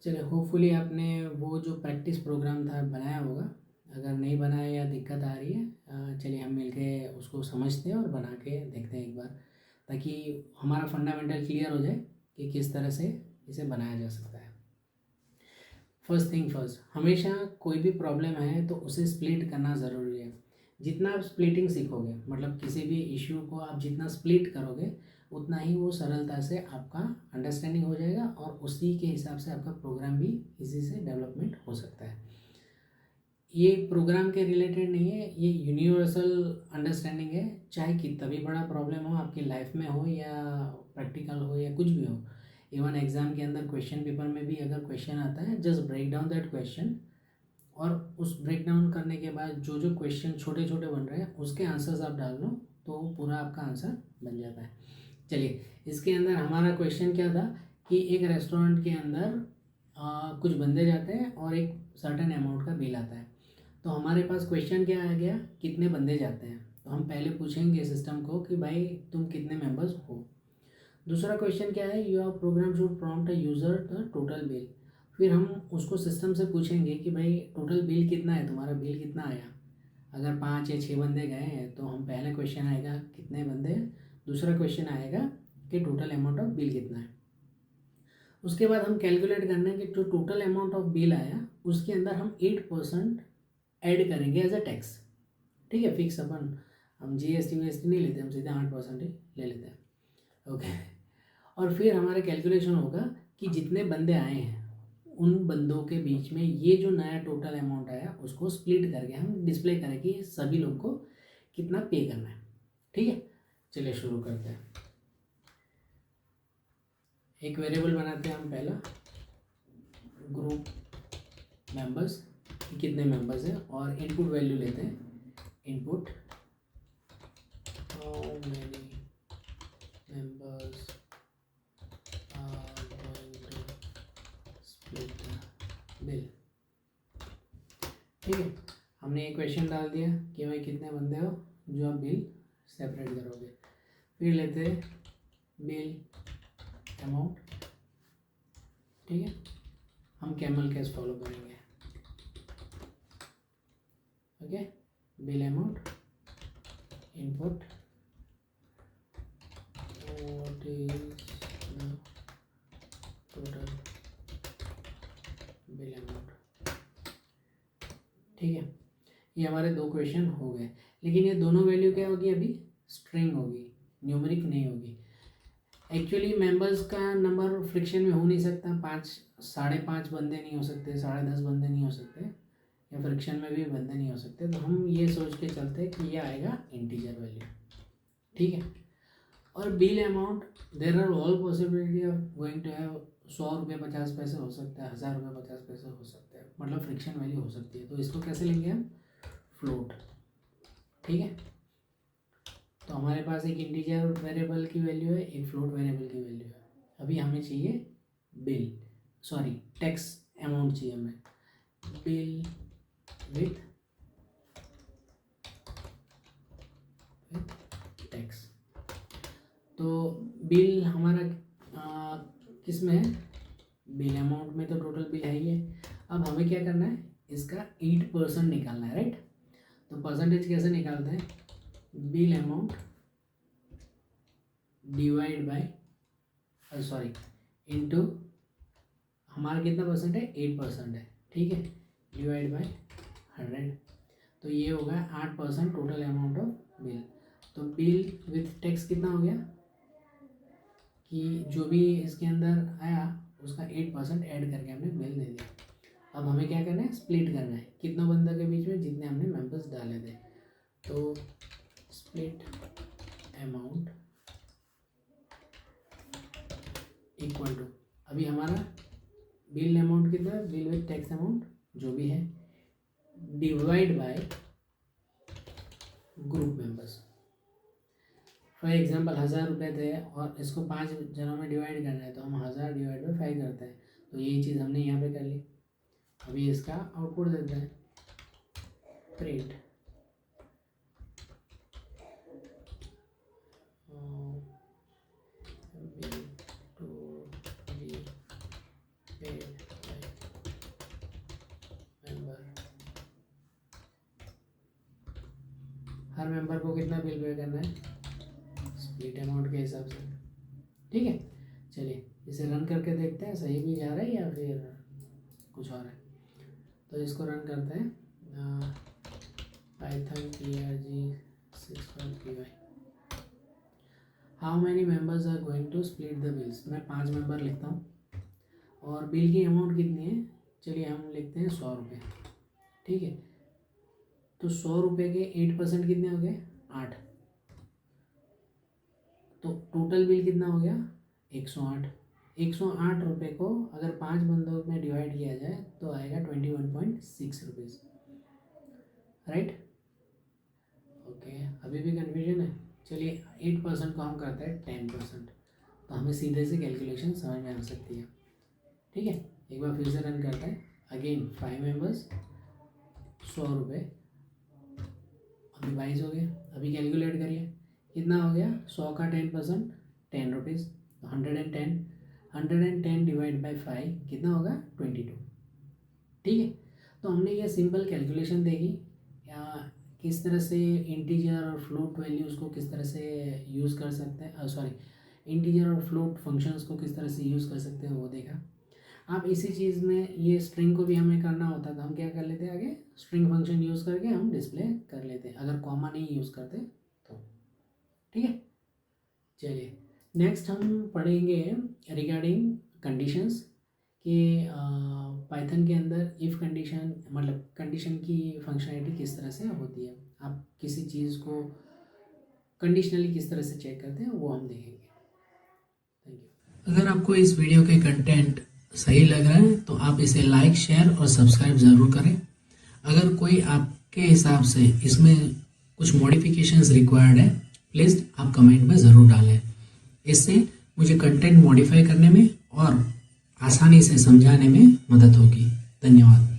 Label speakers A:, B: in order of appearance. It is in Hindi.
A: चलिए, होपफुली आपने वो जो प्रैक्टिस प्रोग्राम था बनाया होगा। अगर नहीं बनाया या दिक्कत आ रही है, चलिए हम मिलके उसको समझते हैं और बना के देखते हैं एक बार, ताकि हमारा फंडामेंटल क्लियर हो जाए कि किस तरह से इसे बनाया जा सकता है। फर्स्ट थिंग फर्स्ट, हमेशा कोई भी प्रॉब्लम है तो उसे स्प्लिट करना ज़रूरी है। जितना आप स्प्लिटिंग सीखोगे, मतलब किसी भी इश्यू को आप जितना स्प्लिट करोगे, उतना ही वो सरलता से आपका अंडरस्टैंडिंग हो जाएगा और उसी के हिसाब से आपका प्रोग्राम भी इसी से डेवलपमेंट हो सकता है। ये प्रोग्राम के रिलेटेड नहीं है, ये यूनिवर्सल अंडरस्टैंडिंग है। चाहे कितना भी बड़ा प्रॉब्लम हो आपकी लाइफ में हो या प्रैक्टिकल हो या कुछ भी हो, इवन एग्ज़ाम के अंदर क्वेश्चन पेपर में भी अगर क्वेश्चन आता है, just break down that question, और उस ब्रेक डाउन करने के बाद जो जो क्वेश्चन छोटे छोटे बन रहे हैं उसके आंसर्स आप डाल लो तो पूरा आपका आंसर बन जाता है। चलिए, इसके अंदर हमारा क्वेश्चन क्या था कि एक रेस्टोरेंट के अंदर कुछ बंदे जाते हैं और एक सर्टेन अमाउंट का बिल आता है। तो हमारे पास क्वेश्चन क्या आ गया, कितने बंदे जाते हैं। तो हम पहले पूछेंगे सिस्टम को कि भाई तुम कितने मेंबर्स हो। दूसरा क्वेश्चन क्या है, your programme should prompt a user the total bill. फिर हम उसको सिस्टम से पूछेंगे कि भाई टोटल बिल कितना है, तुम्हारा बिल कितना आया। अगर 5 या 6 बंदे गए हैं तो हम पहले क्वेश्चन आएगा कितने बंदे हैं, दूसरा क्वेश्चन आएगा कि टोटल अमाउंट ऑफ बिल कितना है। उसके बाद हम कैलकुलेट करना है कि जो टोटल अमाउंट ऑफ बिल आया उसके अंदर हम 8% ऐड करेंगे एज अ टैक्स। ठीक है, फिक्स अपन हम GST WST नहीं लेते, हम सीधे 8% ही ले लेते हैं। ओके। और फिर हमारा कैलकुलेशन होगा कि जितने बंदे आए हैं उन बंदों के बीच में ये जो नया टोटल अमाउंट आया उसको स्प्लिट करके हम डिस्प्ले करें कि सभी लोग को कितना पे करना है। ठीक है, चलिए शुरू करते हैं। एक वेरिएबल बनाते हैं हम, पहला ग्रुप मेंबर्स, कितने मेंबर्स हैं, और इनपुट वैल्यू लेते हैं, input how many members are going to split the bill. ठीक है, हमने एक क्वेश्चन डाल दिया कि भाई कितने बंदे हो जो आप बिल सेपरेट करोगे। फिर लेते हैं बिल अमाउंट। ठीक है, हम कैमल केस फॉलो करेंगे। Okay, bill amount input what is the total bill amount. ठीक है, ये हमारे दो क्वेश्चन हो गए, लेकिन ये दोनों वैल्यू क्या होगी, अभी स्ट्रिंग होगी, न्यूमेरिक नहीं होगी। एक्चुअली मेंबर्स का नंबर फ्रिक्शन में हो नहीं सकता, 5 5.5 बंदे नहीं हो सकते, 10.5 बंदे नहीं हो सकते, या फ्रिक्शन में भी बंदे नहीं हो सकते। तो हम ये सोच के चलते हैं कि ये आएगा इंटीजर वैल्यू। ठीक है, और bill amount there are all possibility of going to have 100 रुपये 50 पैसे हो सकता है, 1000 रुपये 50 पैसे हो सकते हैं, मतलब फ्रिक्शन वैल्यू हो सकती है। तो इसको कैसे लेंगे हम, फ्लोट। ठीक है, तो हमारे पास एक इंटीजर वेरिएबल की वैल्यू है, एक फ्लोट वेरिएबल की वैल्यू है। अभी हमें चाहिए बिल, सॉरी टैक्स अमाउंट चाहिए हमें, बिल विथ टैक्स। तो बिल हमारा किस में है, बिल अमाउंट में, तो टोटल बिल है ही है। अब हमें क्या करना है, इसका 8% निकालना है, राइट। तो परसेंटेज कैसे निकालते हैं, bill amount divide by sorry into, हमारा कितना परसेंट है, 8% है। ठीक है, डिवाइड बाय 100, तो ये होगा 8% टोटल अमाउंट ऑफ बिल। तो बिल विथ टैक्स कितना हो गया कि जो भी इसके अंदर आया उसका 8% ऐड करके हमने बिल दे दिया। अब हमें क्या करना है, स्प्लिट करना है कितनों बंदों के बीच में, जितने हमने मेंबर्स डाले थे। तो स्प्लिट अमाउंट इक्वल टू, अभी हमारा बिल अमाउंट कितना है, बिल विथ टैक्स अमाउंट जो भी है, divide by group members. For example 1000 रुपये थे और इसको 5 जनों में डिवाइड करना है, तो हम 1000 डिवाइड बाई 5 करते हैं। तो यही चीज़ हमने यहाँ पे कर ली। अभी इसका आउटपुट देते हैं, print bill to be paid by her member को कितना बिल पे करना है स्प्लिट अमाउंट के हिसाब से। ठीक है, चलिए इसे रन करके देखते हैं सही भी जा रहा है या फिर कुछ और है। तो इसको रन करते हैं Python PRG65py। How many members are going to split the bills. मैं 5 मेंबर लिखता हूँ और बिल की अमाउंट कितनी है, चलिए हम लिखते हैं 100 रुपये। ठीक है, तो 100 रुपये के 8% कितने हो गए 8, तो टोटल बिल कितना हो गया 108। 108 रुपये को अगर 5 बंदों में डिवाइड किया जाए तो आएगा 21.6 रुपीज़, राइट। ओके, अभी भी कन्फ्यूजन है। चलिए 8% को हम करते हैं 10%, तो हमें सीधे से कैलकुलेशन समझ में आ सकती है। ठीक है, एक बार फिर से रन करते हैं। अगेन 5 मेंबर्स 100 रुपये, अभी 22 हो गए। अभी कैलकुलेट करिए कितना हो गया, 100 का 10% 10 रुपीज़, 110 डिवाइड बाई 5 कितना होगा 22। ठीक है, तो हमने ये सिंपल कैलकुलेशन देखी या किस तरह से इंटीजर और फ्लोट वैल्यूज़ को किस तरह से यूज़ कर सकते हैं, इंटीजर और फ्लोट फंक्शंस को किस तरह से यूज़ कर सकते हैं वो देखा। आप इसी चीज़ में ये स्ट्रिंग को भी हमें करना होता तो हम क्या कर लेते आगे, स्ट्रिंग फंक्शन यूज़ करके हम डिस्प्ले कर लेते अगर कॉमा नहीं यूज़ करते तो। ठीक है, चलिए नेक्स्ट हम पढ़ेंगे रिगार्डिंग कंडीशंस कि पाइथन के अंदर इफ़ कंडीशन मतलब कंडीशन की फंक्शनैलिटी किस तरह से होती है, आप किसी चीज़ को कंडीशनली किस तरह से चेक करते हैं वो हम देखेंगे। Thank you. अगर आपको इस वीडियो के कंटेंट सही लग रहा है तो आप इसे लाइक शेयर और सब्सक्राइब ज़रूर करें। अगर कोई आपके हिसाब से इसमें कुछ मॉडिफिकेशंस रिक्वायर्ड है प्लीज़ आप कमेंट में ज़रूर डालें। इससे मुझे कंटेंट मॉडिफाई करने में और आसानी से समझाने में मदद होगी। धन्यवाद।